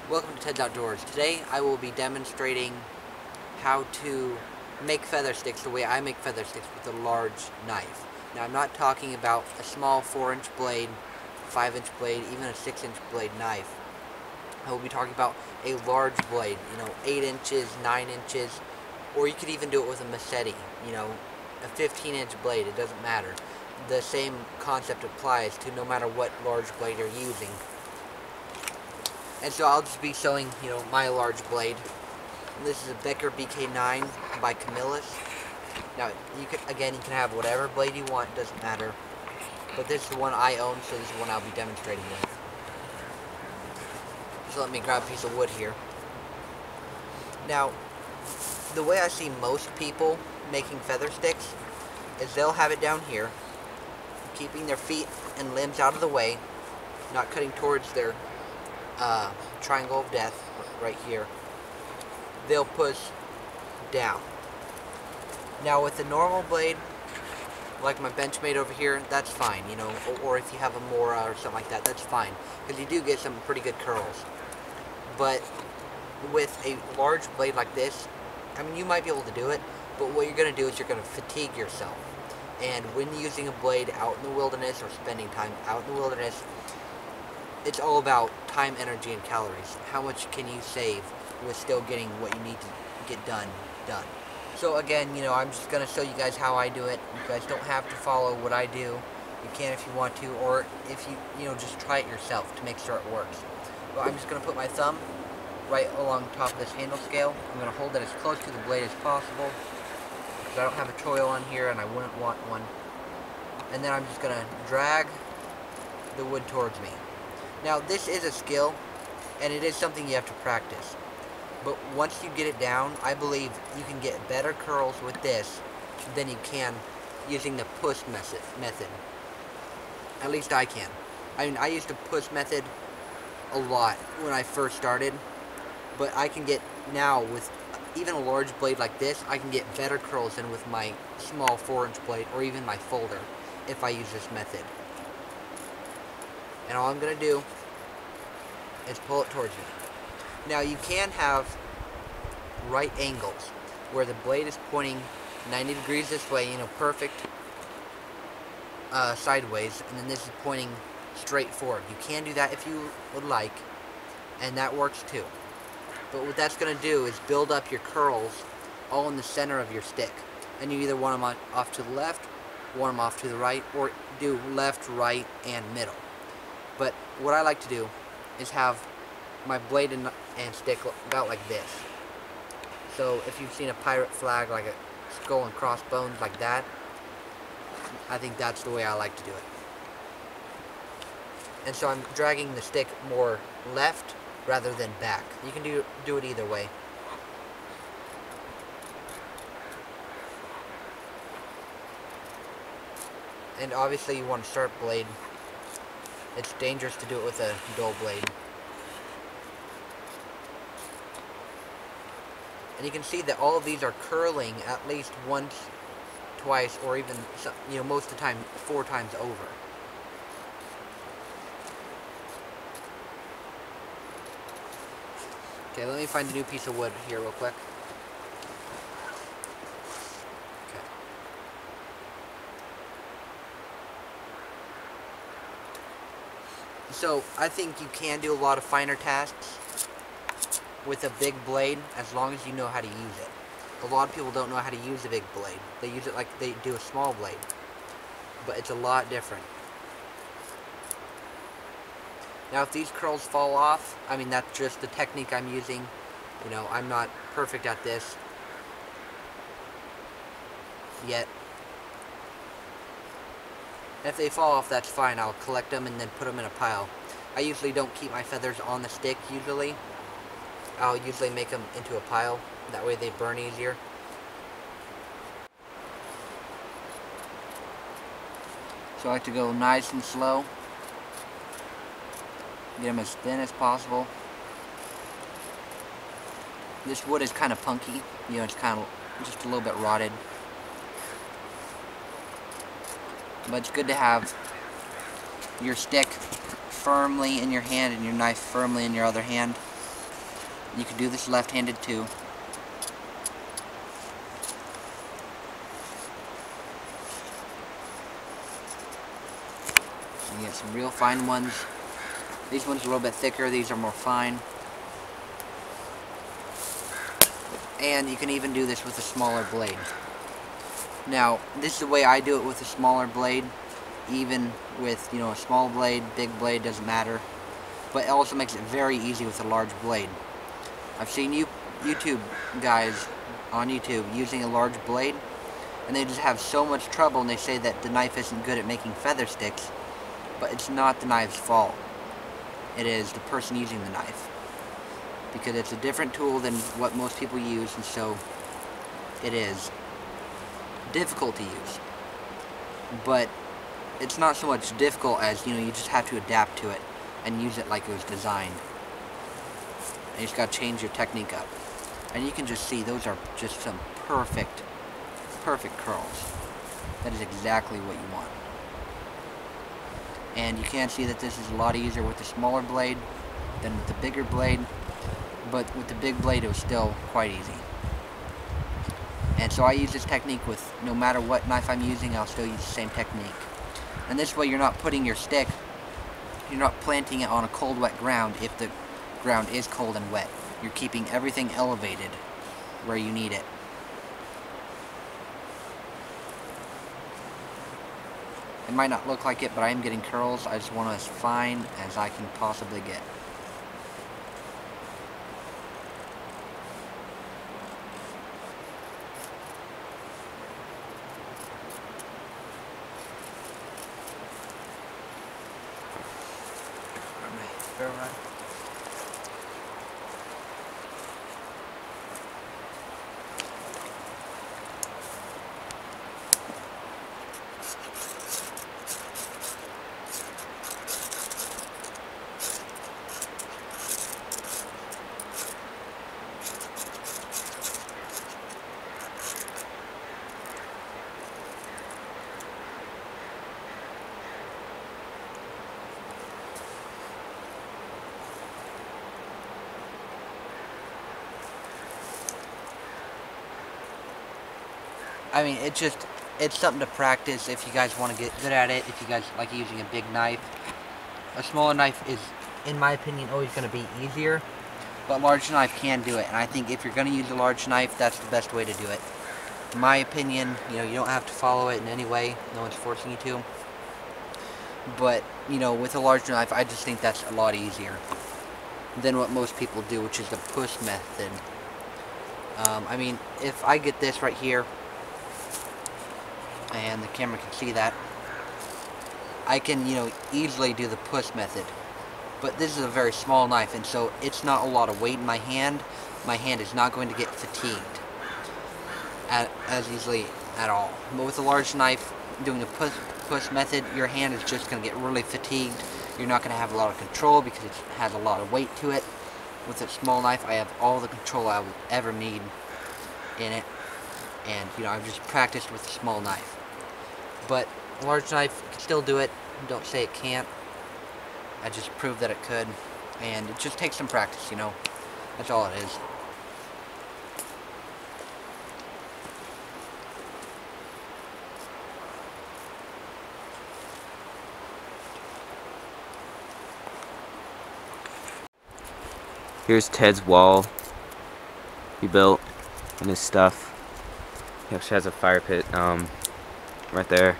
Welcome to Ted's Outdoors. Today I will be demonstrating how to make feather sticks the way I make feather sticks with a large knife. Now I'm not talking about a small 4-inch blade, 5-inch blade, even a 6-inch blade knife. I will be talking about a large blade, 8 inches, 9 inches, or you could even do it with a machete, a 15-inch blade, it doesn't matter. The same concept applies to no matter what large blade you're using. And so I'll just be showing, my large blade. This is a Becker BK9 by Camillus. Now, you can have whatever blade you want, doesn't matter. But this is the one I own, so this is the one I'll be demonstrating with. So let me grab a piece of wood here. Now, the way I see most people making feather sticks is they'll have it down here, keeping their feet and limbs out of the way, not cutting towards their triangle of death right here. They'll push down. Now with the normal blade, like my Benchmade over here, that's fine, or if you have a Mora or something like that, that's fine, because you do get some pretty good curls. But with a large blade like this, you might be able to do it, but what you're going to do is you're going to fatigue yourself. And when using a blade out in the wilderness or spending time out in the wilderness, it's all about time, energy, and calories. How much can you save with still getting what you need to get done. So again, I'm just going to show you guys how I do it. You guys don't have to follow what I do. You can if you want to, or if you, just try it yourself to make sure it works. Well, I'm just going to put my thumb right along top of this handle scale. I'm going to hold it as close to the blade as possible, because I don't have a choil on here and I wouldn't want one. And then I'm just going to drag the wood towards me. Now this is a skill, and it is something you have to practice. But once you get it down, I believe you can get better curls with this than you can using the push method. At least I can. I used the push method a lot when I first started, but I can get now with even a large blade like this, I can get better curls than with my small 4-inch blade or even my folder if I use this method. And all I'm going to do is pull it towards me. Now you can have right angles where the blade is pointing 90 degrees this way, perfect sideways, and then this is pointing straight forward. You can do that if you would like, and that works too. But what that's going to do is build up your curls all in the center of your stick. And you either want them off to the left, want them off to the right, or do left, right, and middle. But what I like to do is have my blade and stick about like this. So if you've seen a pirate flag, like a skull and crossbones like that, I think that's the way I like to do it. And so I'm dragging the stick more left rather than back. You can do it either way. And obviously you want a sharp blade. It's dangerous to do it with a dull blade. And you can see that all of these are curling at least once, twice, or even, most of the time 4 times over. Okay, let me find a new piece of wood here real quick. Okay. So, I think you can do a lot of finer tasks with a big blade as long as you know how to use it. A lot of people don't know how to use a big blade. They use it like they do a small blade. But it's a lot different. Now if these curls fall off, that's just the technique I'm using. I'm not perfect at this yet. If they fall off, that's fine. I'll collect them and then put them in a pile. I usually don't keep my feathers on the stick, usually. I'll usually make them into a pile. That way they burn easier. So I like to go nice and slow. Get them as thin as possible. This wood is kind of punky. It's kind of just a little bit rotted. But it's good to have your stick firmly in your hand and your knife firmly in your other hand. You can do this left-handed too. You get some real fine ones. These ones are a little bit thicker, these are more fine. And you can even do this with a smaller blade. Now, this is the way I do it with a smaller blade. Even with, you know, a small blade, big blade, doesn't matter. But it also makes it very easy with a large blade. I've seen YouTube guys on YouTube using a large blade, and they just have so much trouble, and they say that the knife isn't good at making feather sticks. But it's not the knife's fault. It is the person using the knife. Because it's a different tool than what most people use, and so it is difficult to use. But it's not so much difficult as, you know, you just have to adapt to it and use it like it was designed. And you just gotta change your technique up. And you can just see those are just some perfect curls. That is exactly what you want. And you can see that this is a lot easier with the smaller blade than with the bigger blade, but with the big blade it was still quite easy. And so I use this technique with no matter what knife I'm using, I'll still use the same technique. And this way you're not putting your stick, you're not planting it on a cold, wet ground if the ground is cold and wet. You're keeping everything elevated where you need it. It might not look like it, but I am getting curls. I just want it as fine as I can possibly get. Fair run. I mean, it's something to practice if you guys want to get good at it, if you guys like using a big knife. A smaller knife is, in my opinion, always going to be easier, but a large knife can do it, and I think if you're going to use a large knife, that's the best way to do it. In my opinion, you know, you don't have to follow it in any way, no one's forcing you to, but, you know, with a large knife, I just think that's a lot easier than what most people do, which is the push method. I mean, if I get this right here, and the camera can see that, I can, you know, easily do the push method. But this is a very small knife, and so it's not a lot of weight in my hand. My hand is not going to get fatigued as easily at all. But with a large knife, doing the push method, your hand is just going to get really fatigued. You're not going to have a lot of control because it has a lot of weight to it. With a small knife, I have all the control I would ever need in it. And, you know, I've just practiced with a small knife. But a large knife can still do it. Don't say it can't. I just proved that it could. And it just takes some practice, you know. That's all it is. Here's Ted's wall he built and his stuff. He actually has a fire pit right there.